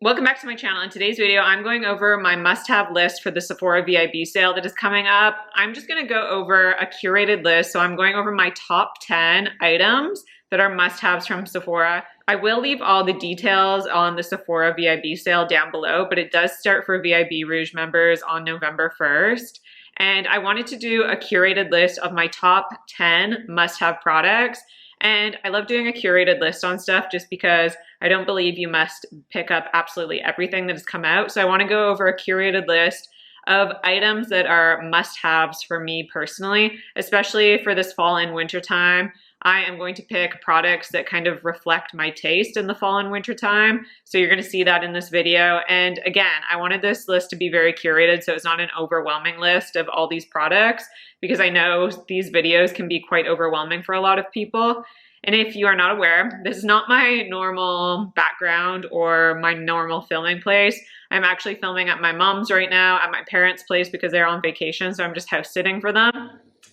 Welcome back to my channel. In today's video, I'm going over my must-have list for the Sephora VIB sale that is coming up. I'm just gonna go over a curated list. So I'm going over my top 10 items that are must-haves from Sephora. I will leave all the details on the Sephora VIB sale down below, but it does start for VIB Rouge members on November 1st. And I wanted to do a curated list of my top 10 must-have products. And I love doing a curated list on stuff just because I don't believe you must pick up absolutely everything that has come out. So I want to go over a curated list of items that are must-haves for me personally, especially for this fall and winter time. I am going to pick products that kind of reflect my taste in the fall and winter time. So you're going to see that in this video. And again, I wanted this list to be very curated so it's not an overwhelming list of all these products, because I know these videos can be quite overwhelming for a lot of people. And if you are not aware, this is not my normal background or my normal filming place. I'm actually filming at my mom's right now, at my parents' place, because they're on vacation, so I'm just house sitting for them.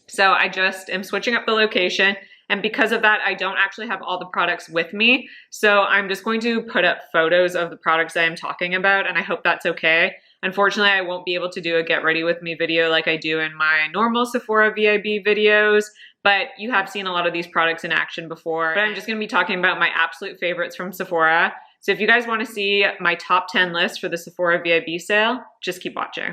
So I just am switching up the location. And because of that, I don't actually have all the products with me. So I'm just going to put up photos of the products I am talking about, and I hope that's okay. Unfortunately, I won't be able to do a get ready with me video like I do in my normal Sephora VIB videos, but you have seen a lot of these products in action before. But I'm just gonna be talking about my absolute favorites from Sephora. So if you guys wanna see my top 10 list for the Sephora VIB sale, just keep watching.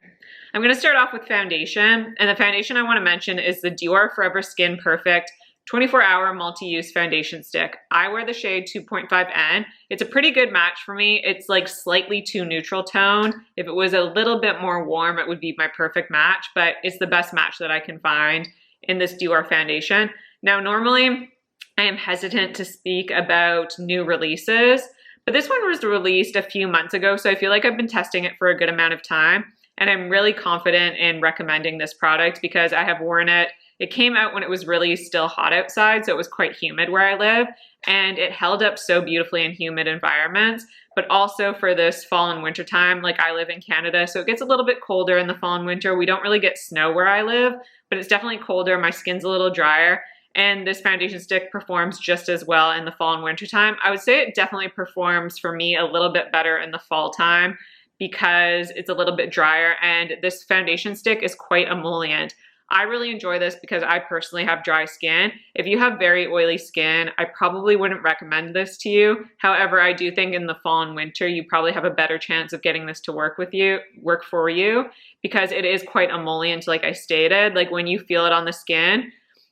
I'm gonna start off with foundation, and the foundation I wanna mention is the Dior Forever Skin Perfect 24-hour multi-use foundation stick. I wear the shade 2.5N. It's a pretty good match for me. It's like slightly too neutral toned. If it was a little bit more warm, it would be my perfect match, but it's the best match that I can find in this Dior foundation. Now, normally I am hesitant to speak about new releases, but this one was released a few months ago, so I feel like I've been testing it for a good amount of time, and I'm really confident in recommending this product because I have worn it. It came out when it was really still hot outside, so it was quite humid where I live, and it held up so beautifully in humid environments, but also for this fall and winter time, like I live in Canada, so it gets a little bit colder in the fall and winter. We don't really get snow where I live, but it's definitely colder. My skin's a little drier, and this foundation stick performs just as well in the fall and winter time. I would say it definitely performs for me a little bit better in the fall time because it's a little bit drier, and this foundation stick is quite emollient. I really enjoy this because I personally have dry skin. If you have very oily skin, I probably wouldn't recommend this to you. However, I do think in the fall and winter, you probably have a better chance of getting this to work for you, because it is quite emollient, like I stated, like when you feel it on the skin.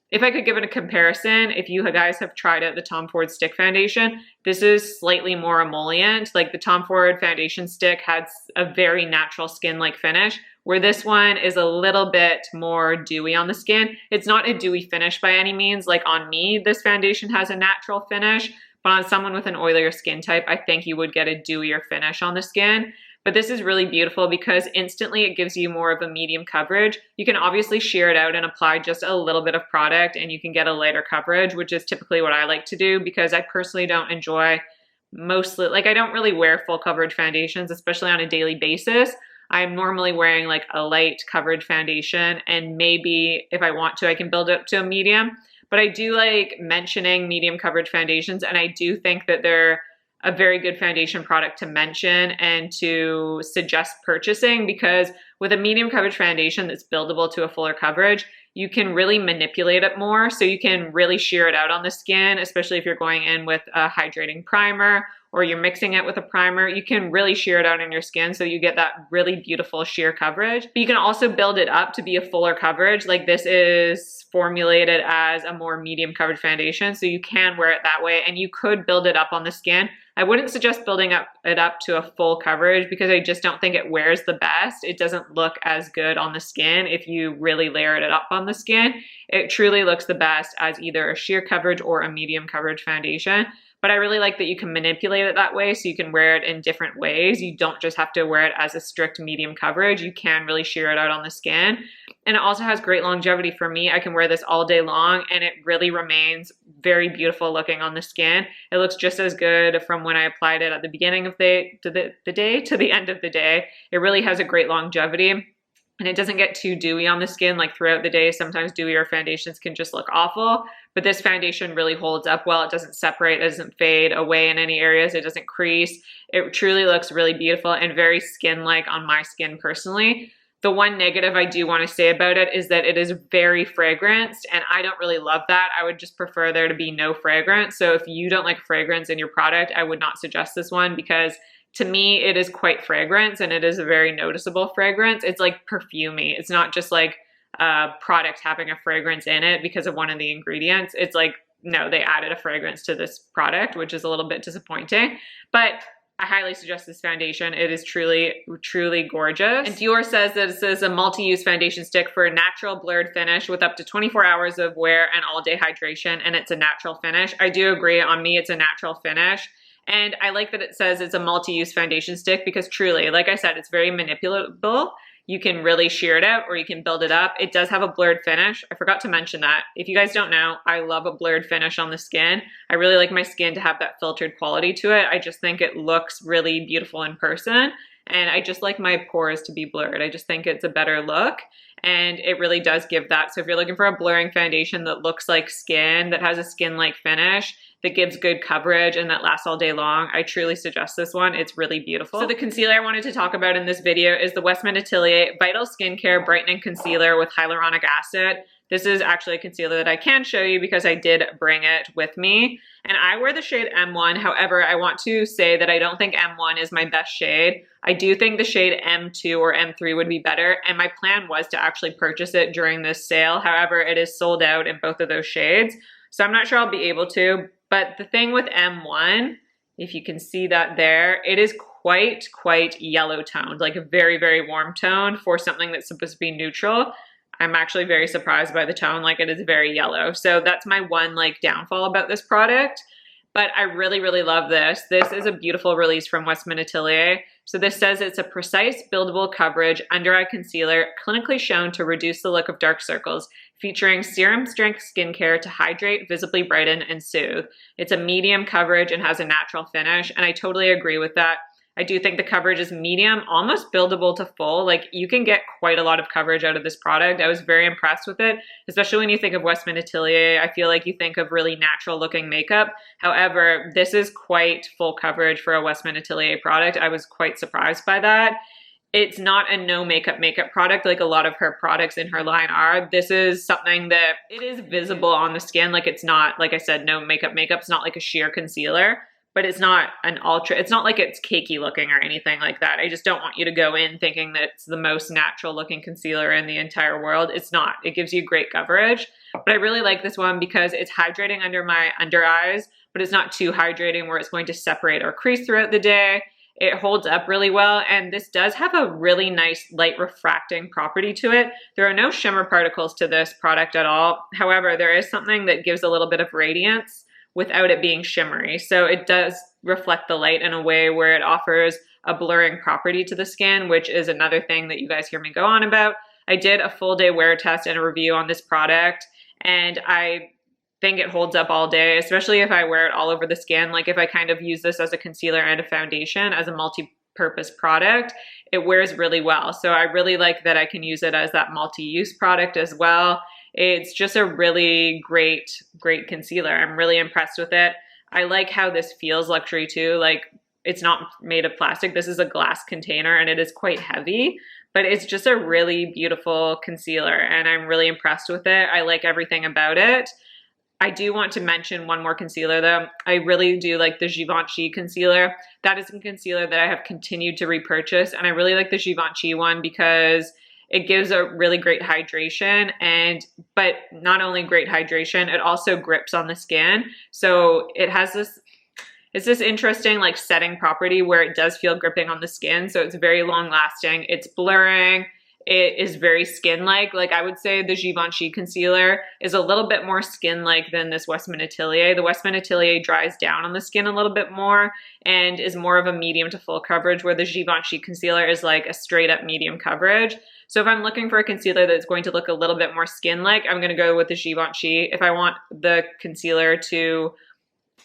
If I could give it a comparison, if you guys have tried out the Tom Ford stick foundation, this is slightly more emollient. Like the Tom Ford foundation stick has a very natural skin-like finish, where this one is a little bit more dewy on the skin. It's not a dewy finish by any means. Like on me, this foundation has a natural finish, but on someone with an oilier skin type, I think you would get a dewier finish on the skin. But this is really beautiful because instantly it gives you more of a medium coverage. You can obviously sheer it out and apply just a little bit of product and you can get a lighter coverage, which is typically what I like to do because I personally don't enjoy I don't really wear full coverage foundations, especially on a daily basis. I'm normally wearing like a light coverage foundation, and maybe if I want to, I can build it up to a medium. But I do like mentioning medium coverage foundations, and I do think that they're a very good foundation product to mention and to suggest purchasing, because with a medium coverage foundation that's buildable to a fuller coverage, you can really manipulate it more. So you can really sheer it out on the skin, especially if you're going in with a hydrating primer or you're mixing it with a primer. You can really sheer it out on your skin so you get that really beautiful sheer coverage. But you can also build it up to be a fuller coverage. Like this is formulated as a more medium coverage foundation, so you can wear it that way, and you could build it up on the skin. I wouldn't suggest building it up to a full coverage because I just don't think it wears the best. It doesn't look as good on the skin if you really layer it up on the skin. It truly looks the best as either a sheer coverage or a medium coverage foundation. But I really like that you can manipulate it that way so you can wear it in different ways. You don't just have to wear it as a strict medium coverage. You can really sheer it out on the skin. And it also has great longevity for me. I can wear this all day long and it really remains very beautiful looking on the skin. It looks just as good from when I applied it at the beginning of the day to the end of the day. It really has a great longevity. And it doesn't get too dewy on the skin like throughout the day. Sometimes dewier foundations can just look awful. but this foundation really holds up well. It doesn't separate, it doesn't fade away in any areas, it doesn't crease. It truly looks really beautiful and very skin-like on my skin personally. The one negative I do want to say about it is that it is very fragranced, and I don't really love that. I would just prefer there to be no fragrance. So if you don't like fragrance in your product, I would not suggest this one, because to me, it is quite fragrance, and it is a very noticeable fragrance. It's like perfumey. It's not just like a product having a fragrance in it because of one of the ingredients. It's like, no, they added a fragrance to this product, which is a little bit disappointing. But I highly suggest this foundation. It is truly, truly gorgeous. And Dior says that this is a multi-use foundation stick for a natural blurred finish with up to 24 hours of wear and all-day hydration, and it's a natural finish. I do agree, on me, it's a natural finish. And I like that it says it's a multi-use foundation stick because truly, like I said, it's very manipulable. You can really sheer it out or you can build it up. It does have a blurred finish. I forgot to mention that. If you guys don't know, I love a blurred finish on the skin. I really like my skin to have that filtered quality to it. I just think it looks really beautiful in person. And I just like my pores to be blurred. I just think it's a better look. And it really does give that. So if you're looking for a blurring foundation that looks like skin, that has a skin-like finish, that gives good coverage and that lasts all day long, I truly suggest this one. It's really beautiful. So the concealer I wanted to talk about in this video is the Westman Atelier Vital Skincare Brightening Concealer with Hyaluronic Acid. This is actually a concealer that I can show you because I did bring it with me. And I wear the shade M1. However, I want to say that I don't think M1 is my best shade. I do think the shade M2 or M3 would be better. And my plan was to actually purchase it during this sale. However, it is sold out in both of those shades. So I'm not sure I'll be able to. But the thing with M1, if you can see that there, it is quite yellow toned, like a very, very warm tone for something that's supposed to be neutral. I'm actually very surprised by the tone, like it is very yellow. So that's my one like downfall about this product. But I really, really love this. This is a beautiful release from Westman Atelier. So this says it's a precise, buildable coverage under-eye concealer clinically shown to reduce the look of dark circles, featuring serum strength skincare to hydrate, visibly brighten, and soothe. It's a medium coverage and has a natural finish, and I totally agree with that. I do think the coverage is medium, almost buildable to full. Like you can get quite a lot of coverage out of this product. I was very impressed with it, especially when you think of Westman Atelier. I feel like you think of really natural looking makeup. However, this is quite full coverage for a Westman Atelier product. I was quite surprised by that. It's not a no makeup product like a lot of her products in her line are. This is something that it is visible on the skin. Like it's not, like I said, no makeup. It's not like a sheer concealer. But it's not an ultra, it's not like it's cakey looking or anything like that. I just don't want you to go in thinking that it's the most natural looking concealer in the entire world. It's not. It gives you great coverage. But I really like this one because it's hydrating under my under eyes, but it's not too hydrating where it's going to separate or crease throughout the day. It holds up really well, and this does have a really nice light refracting property to it. There are no shimmer particles to this product at all. However, there is something that gives a little bit of radiance without it being shimmery. So it does reflect the light in a way where it offers a blurring property to the skin, which is another thing that you guys hear me go on about. I did a full day wear test and a review on this product, and I think it holds up all day, especially if I wear it all over the skin. Like if I kind of use this as a concealer and a foundation as a multi-purpose product, it wears really well. So I really like that I can use it as that multi-use product as well. It's just a really great concealer. I'm really impressed with it. I like how this feels luxury too. Like it's not made of plastic. This is a glass container and it is quite heavy, but it's just a really beautiful concealer and I'm really impressed with it. I like everything about it. I do want to mention one more concealer though. I really do like the Givenchy concealer. That is a concealer that I have continued to repurchase, and I really like the Givenchy one because it gives a really great hydration, but not only great hydration, it also grips on the skin. So it has it's this interesting like setting property where it does feel gripping on the skin. So it's very long lasting. It's blurring. It is very skin-like. Like I would say the Givenchy concealer is a little bit more skin-like than this Westman Atelier. The Westman Atelier dries down on the skin a little bit more and is more of a medium to full coverage, where the Givenchy concealer is like a straight up medium coverage. So if I'm looking for a concealer that's going to look a little bit more skin-like, I'm gonna go with the Givenchy. If I want the concealer to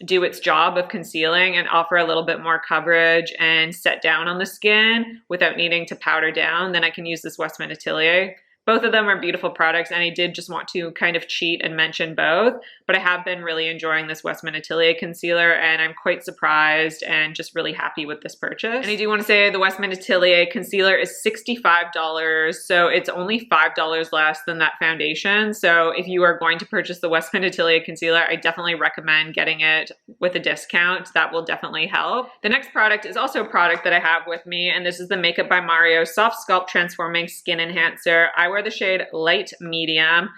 do its job of concealing and offer a little bit more coverage and set down on the skin without needing to powder down, then I can use this Westman Atelier. Both of them are beautiful products, and I did just want to kind of cheat and mention both, but I have been really enjoying this Westman Atelier concealer, and I'm quite surprised and just really happy with this purchase. And I do want to say the Westman Atelier concealer is $65, so it's only $5 less than that foundation. So if you are going to purchase the Westman Atelier concealer, I definitely recommend getting it with a discount. That will definitely help. The next product is also a product that I have with me, and this is the Makeup by Mario Soft Sculpt Transforming Skin Enhancer. I wear the shade Light Medium.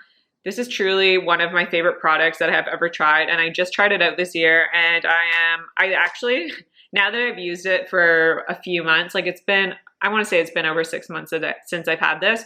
This is truly one of my favorite products that I have ever tried, and I just tried it out this year, and I actually, now that I've used it for a few months, like I want to say it's been over 6 months since I've had this,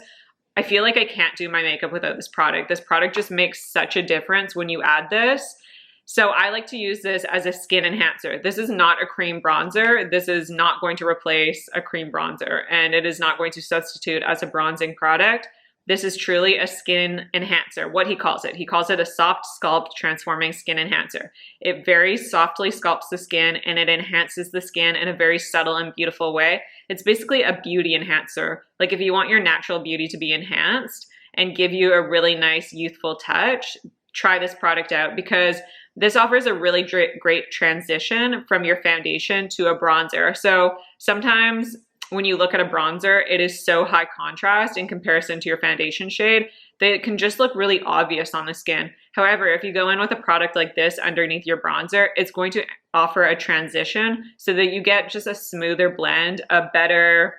I feel like I can't do my makeup without this product. This product just makes such a difference when you add this. So I like to use this as a skin enhancer. This is not a cream bronzer. This is not going to replace a cream bronzer, and it is not going to substitute as a bronzing product. This is truly a skin enhancer, what he calls it. He calls it a soft sculpt transforming skin enhancer. It very softly sculpts the skin, and it enhances the skin in a very subtle and beautiful way. It's basically a beauty enhancer. Like if you want your natural beauty to be enhanced and give you a really nice youthful touch, try this product out, because this offers a really great transition from your foundation to a bronzer. So sometimes when you look at a bronzer, it is so high contrast in comparison to your foundation shade that it can just look really obvious on the skin. However, if you go in with a product like this underneath your bronzer, it's going to offer a transition so that you get just a smoother blend, a better,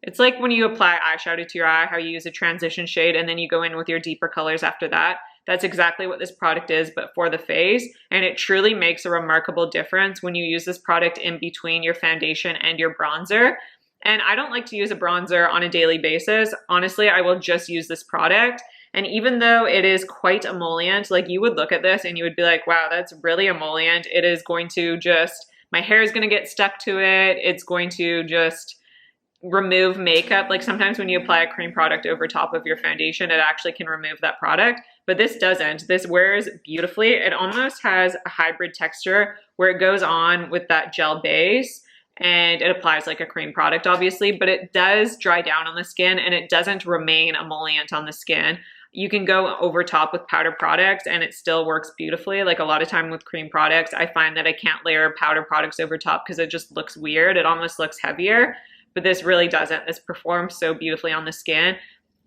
it's like when you apply eyeshadow to your eye, how you use a transition shade and then you go in with your deeper colors after that. That's exactly what this product is, but for the face. And it truly makes a remarkable difference when you use this product in between your foundation and your bronzer. And I don't like to use a bronzer on a daily basis. Honestly, I will just use this product. And even though it is quite emollient, like you would look at this and you would be like, wow, that's really emollient. It is going to just, my hair is going to get stuck to it. It's going to just remove makeup. Like sometimes when you apply a cream product over top of your foundation, it actually can remove that product. But this doesn't. This wears beautifully. It almost has a hybrid texture where it goes on with that gel base, and it applies like a cream product, obviously, but it does dry down on the skin and it doesn't remain emollient on the skin. You can go over top with powder products and it still works beautifully. Like a lot of time with cream products, I find that I can't layer powder products over top because it just looks weird. It almost looks heavier, but this really doesn't. This performs so beautifully on the skin.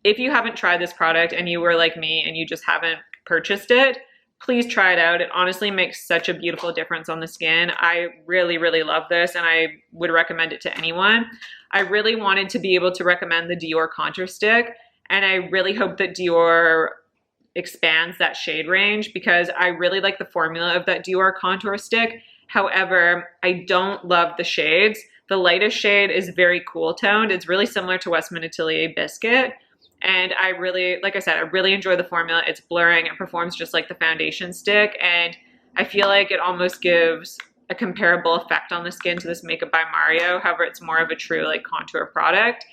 If you haven't tried this product and you were like me and you just haven't purchased it, please try it out. It honestly makes such a beautiful difference on the skin. I really, really love this and I would recommend it to anyone. I really wanted to be able to recommend the Dior contour stick, and I really hope that Dior expands that shade range because I really like the formula of that Dior contour stick. However, I don't love the shades. The lightest shade is very cool toned. It's really similar to Westman Atelier Biscuit. And I really, like I said, I really enjoy the formula. It's blurring. It performs just like the foundation stick. And I feel like it almost gives a comparable effect on the skin to this Makeup by Mario. However, it's more of a true like contour product.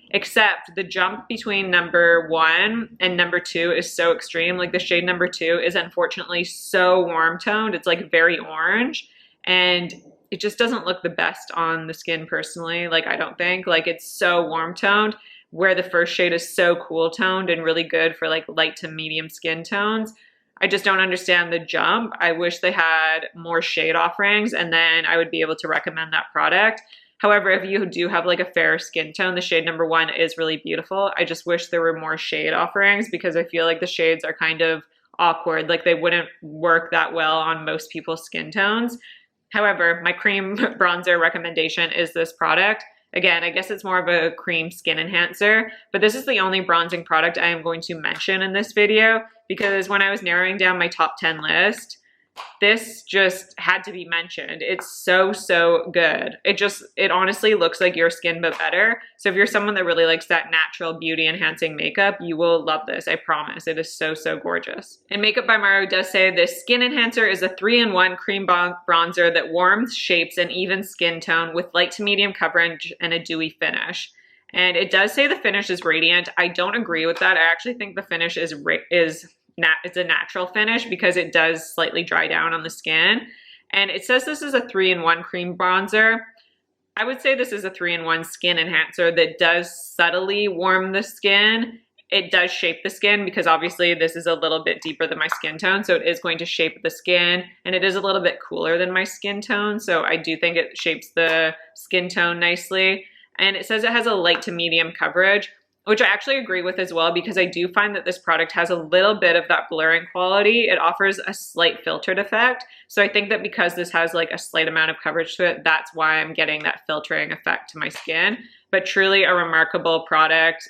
Except the jump between number 1 and number 2 is so extreme. Like the shade number 2 is unfortunately so warm toned. It's like very orange. And it just doesn't look the best on the skin personally. Like I don't think. Like it's so warm toned, where the first shade is so cool toned and really good for like light to medium skin tones. I just don't understand the jump. I wish they had more shade offerings and then I would be able to recommend that product. However, if you do have like a fair skin tone, the shade number 1 is really beautiful. I just wish there were more shade offerings because I feel like the shades are kind of awkward. Like they wouldn't work that well on most people's skin tones. However, my cream bronzer recommendation is this product. Again, I guess it's more of a cream skin enhancer, but this is the only bronzing product I am going to mention in this video because when I was narrowing down my top 10 list, this just had to be mentioned. It's so, so good. It honestly looks like your skin, but better. So if you're someone that really likes that natural beauty enhancing makeup, you will love this. I promise. It is so, so gorgeous. And Makeup by Mario does say this skin enhancer is a 3-in-1 cream bronzer that warms, shapes an even skin tone with light to medium coverage and a dewy finish. And it does say the finish is radiant. I don't agree with that. I actually think the finish it's a natural finish because it does slightly dry down on the skin. And it says this is a 3-in-1 cream bronzer. I would say this is a 3-in-1 skin enhancer that does subtly warm the skin It does shape the skin because obviously this is a little bit deeper than my skin tone, so it is going to shape the skin, and it is a little bit cooler than my skin tone, so I do think it shapes the skin tone nicely. And it says it has a light to medium coverage, which I actually agree with as well, because I do find that this product has a little bit of that blurring quality. It offers a slight filtered effect. So I think that because this has like a slight amount of coverage to it, that's why I'm getting that filtering effect to my skin. But truly a remarkable product.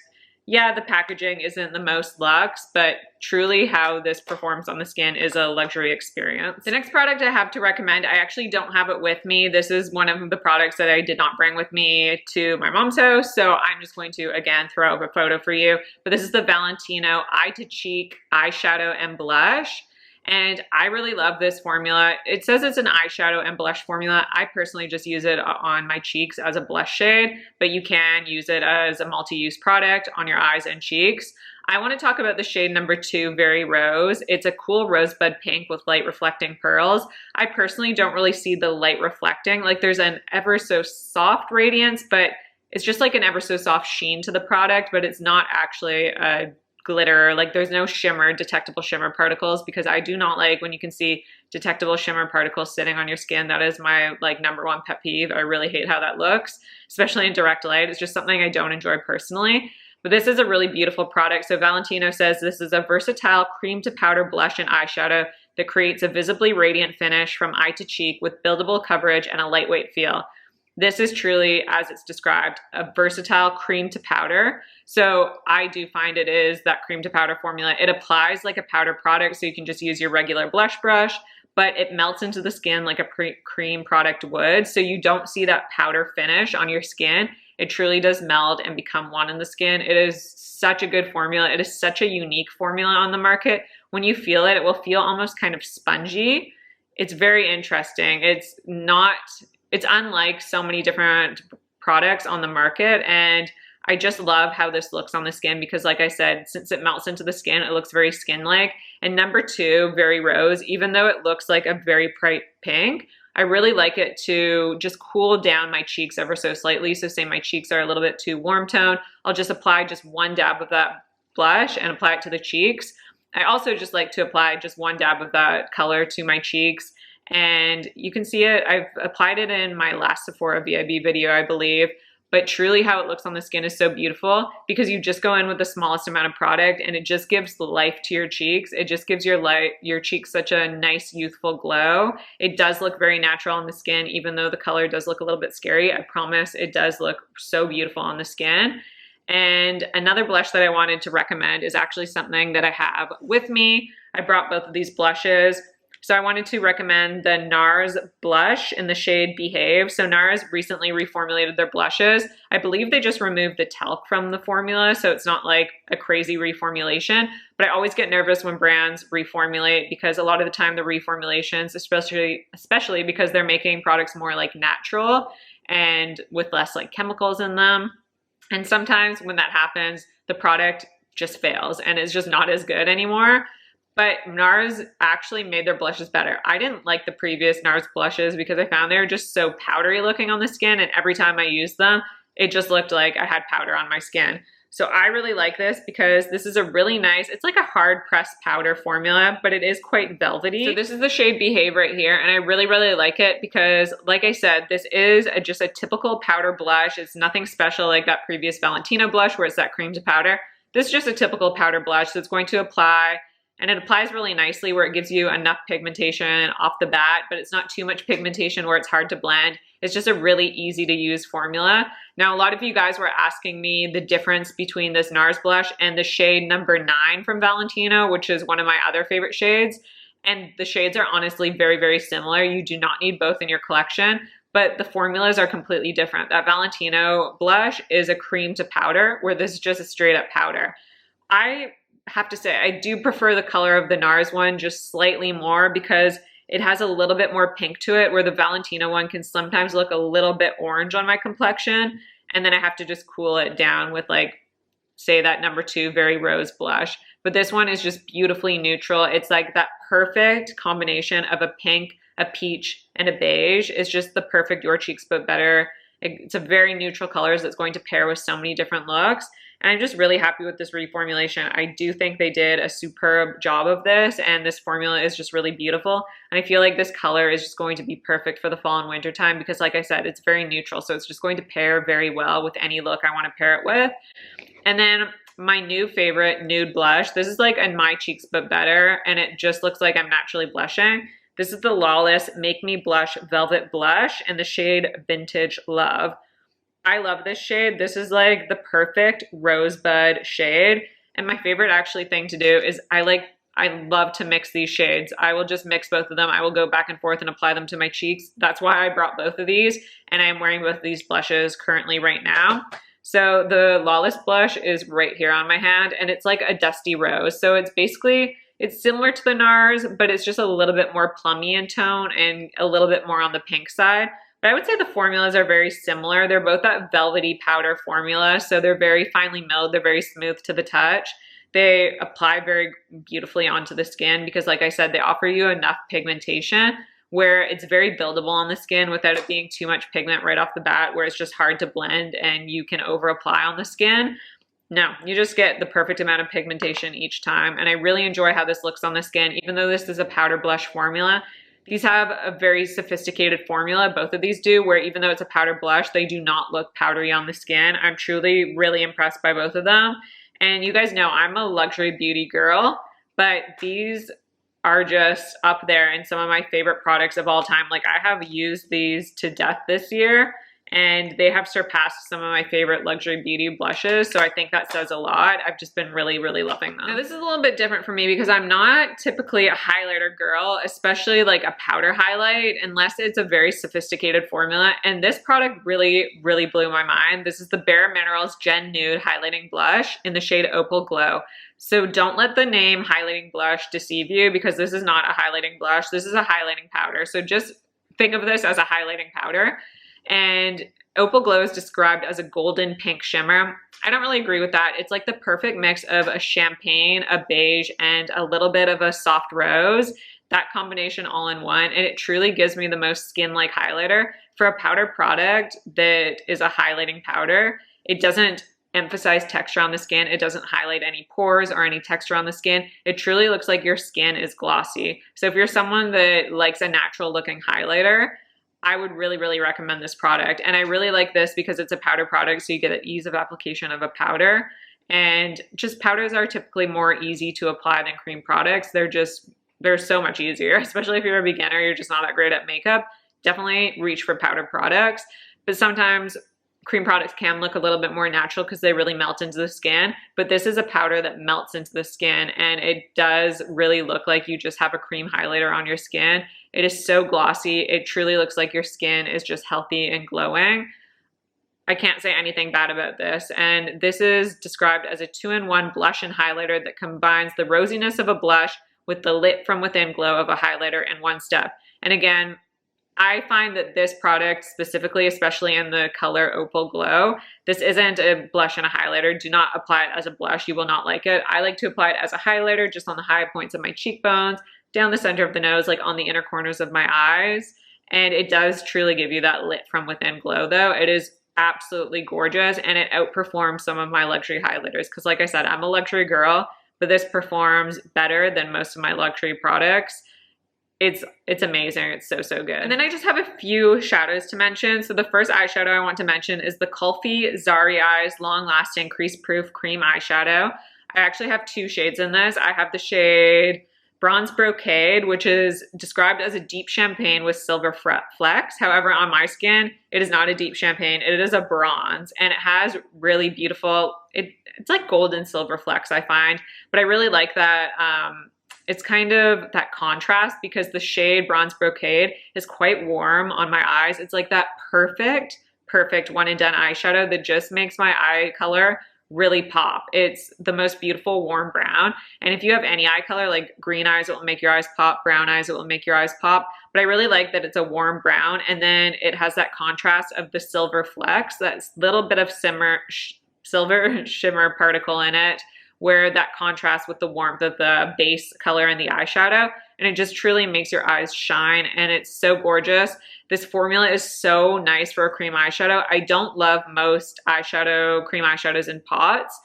Yeah, the packaging isn't the most luxe, but truly how this performs on the skin is a luxury experience. The next product I have to recommend, I actually don't have it with me. This is one of the products that I did not bring with me to my mom's house, so I'm just going to, again, throw up a photo for you. But this is the Valentino Eye to Cheek Eyeshadow and Blush. And I really love this formula. It says it's an eyeshadow and blush formula. I personally just use it on my cheeks as a blush shade, but you can use it as a multi-use product on your eyes and cheeks. I want to talk about the shade number 2, Very Rose. It's a cool rosebud pink with light reflecting pearls. I personally don't really see the light reflecting. Like there's an ever so soft radiance, but it's just like an ever so soft sheen to the product, but it's not actually a glitter. Like there's no shimmer, detectable shimmer particles, because I do not like when you can see detectable shimmer particles sitting on your skin. That is my like #1 pet peeve. I really hate how that looks, especially in direct light. It's just something I don't enjoy personally. But this is a really beautiful product. So Valentino says this is a versatile cream to powder blush and eyeshadow that creates a visibly radiant finish from eye to cheek with buildable coverage and a lightweight feel. This is truly, as it's described, a versatile cream to powder. So I do find it is that cream to powder formula. It applies like a powder product, so you can just use your regular blush brush, but it melts into the skin like a cream product would. So you don't see that powder finish on your skin. It truly does meld and become one in the skin. It is such a good formula. It is such a unique formula on the market. When you feel it, it will feel almost kind of spongy. It's very interesting. It's unlike so many different products on the market, and I just love how this looks on the skin because, like I said, since it melts into the skin, it looks very skin-like. And number 2, Very Rose, even though it looks like a very bright pink, I really like it to just cool down my cheeks ever so slightly. So say my cheeks are a little bit too warm tone, I'll just apply just 1 dab of that blush and apply it to the cheeks. I also just like to apply just 1 dab of that color to my cheeks. And you can see it, I've applied it in my last Sephora VIB video, I believe, but truly how it looks on the skin is so beautiful because you just go in with the smallest amount of product and it just gives life to your cheeks. It just gives your cheeks such a nice youthful glow. It does look very natural on the skin, even though the color does look a little bit scary. I promise it does look so beautiful on the skin. And another blush that I wanted to recommend is actually something that I have with me. I brought both of these blushes. So I wanted to recommend the NARS blush in the shade Behave. So NARS recently reformulated their blushes. I believe they just removed the talc from the formula, so it's not like a crazy reformulation. But I always get nervous when brands reformulate because a lot of the time the reformulations, especially because they're making products more like natural and with less like chemicals in them. And sometimes when that happens, the product just fails and it's just not as good anymore. But NARS actually made their blushes better. I didn't like the previous NARS blushes because I found they were just so powdery looking on the skin, and every time I used them, it just looked like I had powder on my skin. So I really like this because this is a really nice, it's like a hard pressed powder formula, but it is quite velvety. So this is the shade Behave right here, and I really, really like it because, like I said, this is just a typical powder blush. It's nothing special like that previous Valentino blush where it's that cream to powder. This is just a typical powder blush that's going to apply, and it applies really nicely where it gives you enough pigmentation off the bat, but it's not too much pigmentation where it's hard to blend. It's just a really easy to use formula. Now, a lot of you guys were asking me the difference between this NARS blush and the shade number 9 from Valentino, which is one of my other favorite shades. And the shades are honestly very, very similar. You do not need both in your collection, but the formulas are completely different. That Valentino blush is a cream to powder, where this is just a straight up powder. I have to say, I do prefer the color of the NARS one just slightly more because it has a little bit more pink to it, where the Valentino one can sometimes look a little bit orange on my complexion. And then I have to just cool it down with, like, say that number 2 Very Rose blush. But this one is just beautifully neutral. It's like that perfect combination of a pink, a peach, and a beige. It's just the perfect Your Cheeks But Better It's a very neutral colors that's going to pair with so many different looks. And I'm just really happy with this reformulation. I do think they did a superb job of this, and this formula is just really beautiful. And I feel like this color is just going to be perfect for the fall and winter time because, like I said, it's very neutral. So it's just going to pair very well with any look I want to pair it with. And then my new favorite nude blush. This is like in my cheeks but better, and it just looks like I'm naturally blushing. This is the Lawless Make Me Blush Velvet Blush in the shade Vintage Love. I love this shade. This is like the perfect rosebud shade. And my favorite actually thing to do is I love to mix these shades. I will just mix both of them. I will go back and forth and apply them to my cheeks. That's why I brought both of these. And I am wearing both of these blushes currently right now. So the Lawless blush is right here on my hand, and it's like a dusty rose. So it's basically, it's similar to the NARS, but it's just a little bit more plummy in tone and a little bit more on the pink side. But I would say the formulas are very similar. They're both that velvety powder formula, so they're very finely milled. They're very smooth to the touch. They apply very beautifully onto the skin because, like I said, they offer you enough pigmentation where it's very buildable on the skin without it being too much pigment right off the bat, where it's just hard to blend and you can over apply on the skin. No, you just get the perfect amount of pigmentation each time. And I really enjoy how this looks on the skin, even though this is a powder blush formula. These have a very sophisticated formula, both of these do, where even though it's a powder blush, they do not look powdery on the skin. I'm truly really impressed by both of them. And you guys know I'm a luxury beauty girl, but these are just up there in some of my favorite products of all time. Like, I have used these to death this year, and they have surpassed some of my favorite luxury beauty blushes. So I think that says a lot. I've just been really, really loving them. Now, this is a little bit different for me because I'm not typically a highlighter girl, especially like a powder highlight, unless it's a very sophisticated formula. And this product really, really blew my mind. This is the Bare Minerals Gen Nude Highlighting Blush in the shade Opal Glow. So don't let the name highlighting blush deceive you, because this is not a highlighting blush. This is a highlighting powder. So just think of this as a highlighting powder. And Opal Glow is described as a golden pink shimmer. I don't really agree with that. It's like the perfect mix of a champagne, a beige, and a little bit of a soft rose. That combination all in one. And it truly gives me the most skin-like highlighter. For a powder product that is a highlighting powder, it doesn't emphasize texture on the skin. It doesn't highlight any pores or any texture on the skin. It truly looks like your skin is glossy. So if you're someone that likes a natural looking highlighter, I would really, really recommend this product. And I really like this because it's a powder product, so you get the ease of application of a powder. And just powders are typically more easy to apply than cream products. They're so much easier, especially if you're a beginner, you're just not that great at makeup. Definitely reach for powder products. But sometimes cream products can look a little bit more natural because they really melt into the skin, but this is a powder that melts into the skin, and it does really look like you just have a cream highlighter on your skin. It is so glossy. It truly looks like your skin is just healthy and glowing. I can't say anything bad about this. And this is described as a 2-in-1 blush and highlighter that combines the rosiness of a blush with the lit from within glow of a highlighter in one step. And again, I find that this product specifically, especially in the color Opal Glow, this isn't a blush and a highlighter. Do not apply it as a blush. You will not like it. I like to apply it as a highlighter just on the high points of my cheekbones, down the center of the nose, like on the inner corners of my eyes. And it does truly give you that lit from within glow though. It is absolutely gorgeous, and it outperforms some of my luxury highlighters. Because like I said, I'm a luxury girl, but this performs better than most of my luxury products. It's amazing. It's so, so good. And then I just have a few shadows to mention. So the first eyeshadow I want to mention is the Kulfi Zari Eyes Long Lasting Crease Proof Cream Eyeshadow. I actually have two shades in this. I have the shade Bronze Brocade, which is described as a deep champagne with silver flecks. However, on my skin, it is not a deep champagne. It is a bronze, and it has really beautiful, it's like gold and silver flecks, I find. But I really like that. It's kind of that contrast because the shade Bronze Brocade is quite warm on my eyes. It's like that perfect one and done eyeshadow that just makes my eye color really pop. It's the most beautiful warm brown. And if you have any eye color, like green eyes, it will make your eyes pop. Brown eyes, it will make your eyes pop. But I really like that it's a warm brown, and then it has that contrast of the silver flecks, that little bit of silver shimmer particle in it, where that contrasts with the warmth of the base color and the eyeshadow. And it just truly makes your eyes shine, and it's so gorgeous. This formula is so nice for a cream eyeshadow. I don't love most cream eyeshadows in pots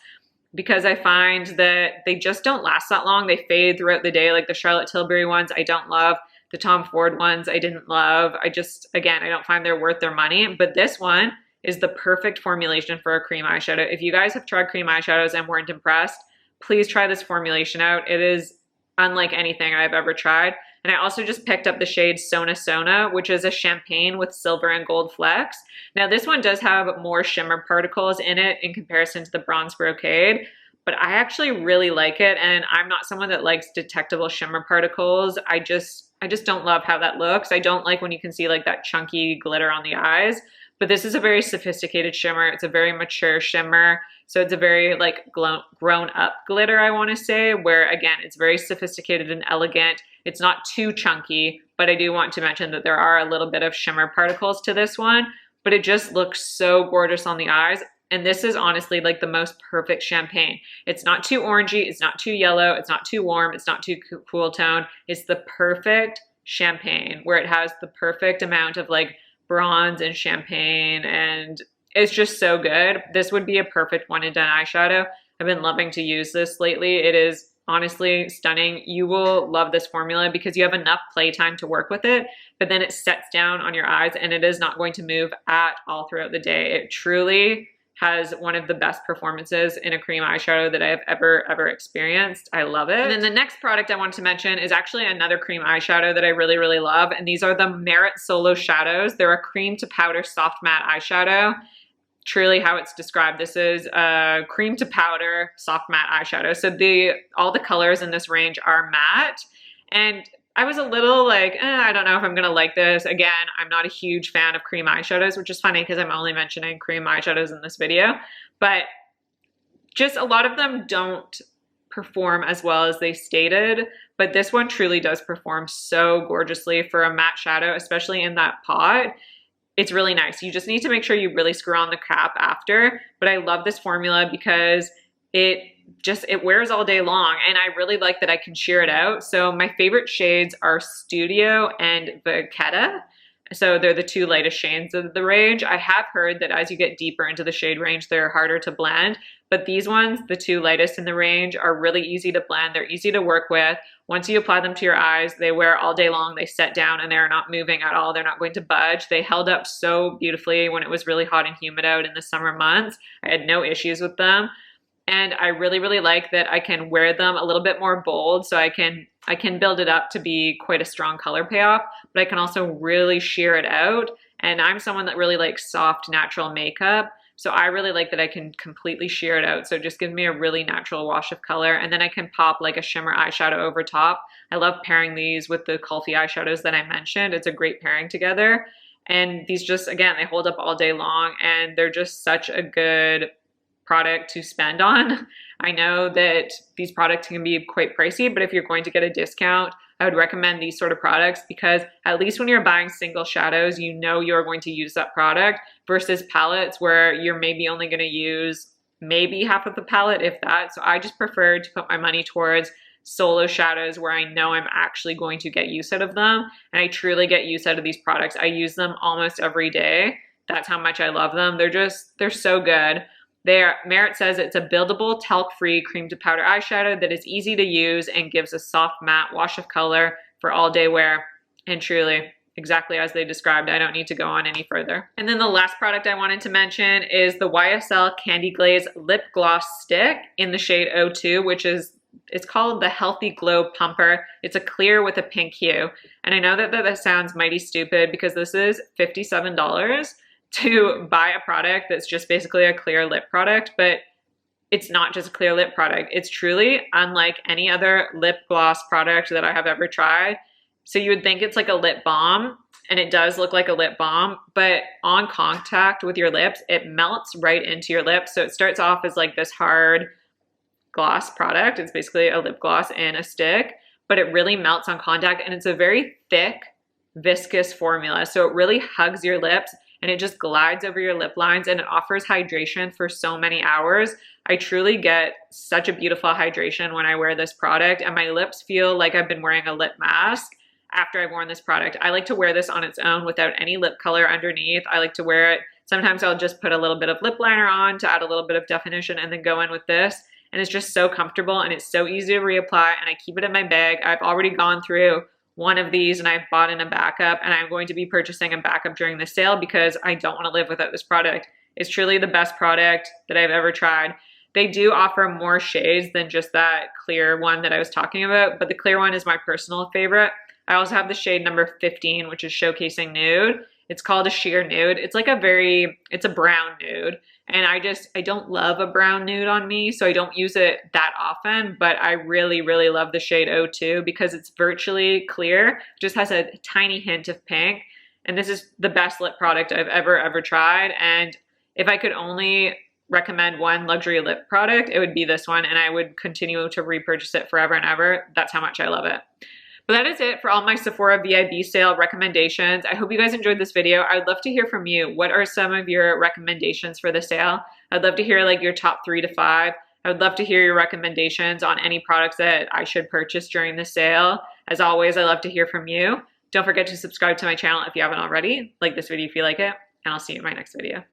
because I find that they just don't last that long. They fade throughout the day, like the Charlotte Tilbury ones I don't love. The Tom Ford ones I didn't love. I don't find they're worth their money. But this one is the perfect formulation for a cream eyeshadow. If you guys have tried cream eyeshadows and weren't impressed, please try this formulation out. It is unlike anything I've ever tried. And I also just picked up the shade Sona, which is a champagne with silver and gold flecks. Now this one does have more shimmer particles in it in comparison to the Bronze Brocade, but I actually really like it. And I'm not someone that likes detectable shimmer particles. I just don't love how that looks. I don't like when you can see like that chunky glitter on the eyes. But this is a very sophisticated shimmer. It's a very mature shimmer. So it's a very like grown up glitter, I want to say, where again, it's very sophisticated and elegant. It's not too chunky, but I do want to mention that there are a little bit of shimmer particles to this one, but it just looks so gorgeous on the eyes. And this is honestly like the most perfect champagne. It's not too orangey, it's not too yellow, it's not too warm, it's not too cool tone. It's the perfect champagne where it has the perfect amount of like bronze and champagne, and it's just so good. This would be a perfect one and done eyeshadow. I've been loving to use this lately. It is honestly stunning. You will love this formula because you have enough playtime to work with it, but then it sets down on your eyes and it is not going to move at all throughout the day. It truly has one of the best performances in a cream eyeshadow that I have ever experienced. I love it. And then the next product I wanted to mention is actually another cream eyeshadow that I really love. And these are the Merit Solo Shadows. They're a cream to powder soft matte eyeshadow. Truly how it's described. This is a cream to powder soft matte eyeshadow. So all the colors in this range are matte. And I was a little like, I don't know if I'm gonna like this. Again, I'm not a huge fan of cream eyeshadows, which is funny because I'm only mentioning cream eyeshadows in this video, but just a lot of them don't perform as well as they stated, but this one truly does perform so gorgeously for a matte shadow, especially in that pot. It's really nice. You just need to make sure you really screw on the cap after, but I love this formula because it wears all day long, and I really like that I can sheer it out. So my favorite shades are Studio and Vachetta. So they're the two lightest shades of the range. I have heard that as you get deeper into the shade range, they're harder to blend, but these ones, the two lightest in the range, are really easy to blend. They're easy to work with. Once you apply them to your eyes, they wear all day long. They set down and they're not moving at all. They're not going to budge. They held up so beautifully when it was really hot and humid out in the summer months. I had no issues with them. And I really like that I can wear them a little bit more bold, so I can build it up to be quite a strong color payoff, but I can also really sheer it out. And I'm someone that really likes soft, natural makeup, so I really like that I can completely sheer it out. So it just gives me a really natural wash of color, and then I can pop like a shimmer eyeshadow over top. I love pairing these with the Kulfi eyeshadows that I mentioned. It's a great pairing together. And these just, again, they hold up all day long, and they're just such a good product to spend on. I know that these products can be quite pricey, but if you're going to get a discount, I would recommend these sort of products because at least when you're buying single shadows, you know you're going to use that product versus palettes where you're maybe only going to use maybe half of the palette, if that. So I just prefer to put my money towards solo shadows where I know I'm actually going to get use out of them. And I truly get use out of these products. I use them almost every day. That's how much I love them. They're so good. Merit says it's a buildable, talc-free cream to powder eyeshadow that is easy to use and gives a soft matte wash of color for all day wear. And truly, exactly as they described, I don't need to go on any further. And then the last product I wanted to mention is the YSL Candy Glaze Lip Gloss Stick in the shade 02, which is, it's called the Healthy Glow Pumper. It's a clear with a pink hue. And I know that sounds mighty stupid because this is $57 to buy a product that's just basically a clear lip product, but it's not just a clear lip product. It's truly unlike any other lip gloss product that I have ever tried. So you would think it's like a lip balm, and it does look like a lip balm, but on contact with your lips, it melts right into your lips. So it starts off as like this hard gloss product. It's basically a lip gloss in a stick, but it really melts on contact, and it's a very thick, viscous formula. So it really hugs your lips, and it just glides over your lip lines and it offers hydration for so many hours. I truly get such a beautiful hydration when I wear this product, and my lips feel like I've been wearing a lip mask after I've worn this product. I like to wear this on its own without any lip color underneath. I like to wear it. Sometimes I'll just put a little bit of lip liner on to add a little bit of definition and then go in with this. And it's just so comfortable and it's so easy to reapply, and I keep it in my bag. I've already gone through one of these and I've bought in a backup, and I'm going to be purchasing a backup during the sale because I don't want to live without this product. It's truly the best product that I've ever tried. They do offer more shades than just that clear one that I was talking about, but the clear one is my personal favorite. I also have the shade number 15, which is Showcasing Nude. It's called a sheer nude. It's like it's a brown nude. And I don't love a brown nude on me, so I don't use it that often, but I really, really love the shade 02 because it's virtually clear. It just has a tiny hint of pink. And this is the best lip product I've ever tried. And if I could only recommend one luxury lip product, it would be this one, and I would continue to repurchase it forever and ever. That's how much I love it. But that is it for all my Sephora VIB sale recommendations. I hope you guys enjoyed this video. I'd love to hear from you. What are some of your recommendations for the sale? I'd love to hear like your top 3 to 5. I would love to hear your recommendations on any products that I should purchase during the sale. As always, I love to hear from you. Don't forget to subscribe to my channel if you haven't already. Like this video if you like it, and I'll see you in my next video.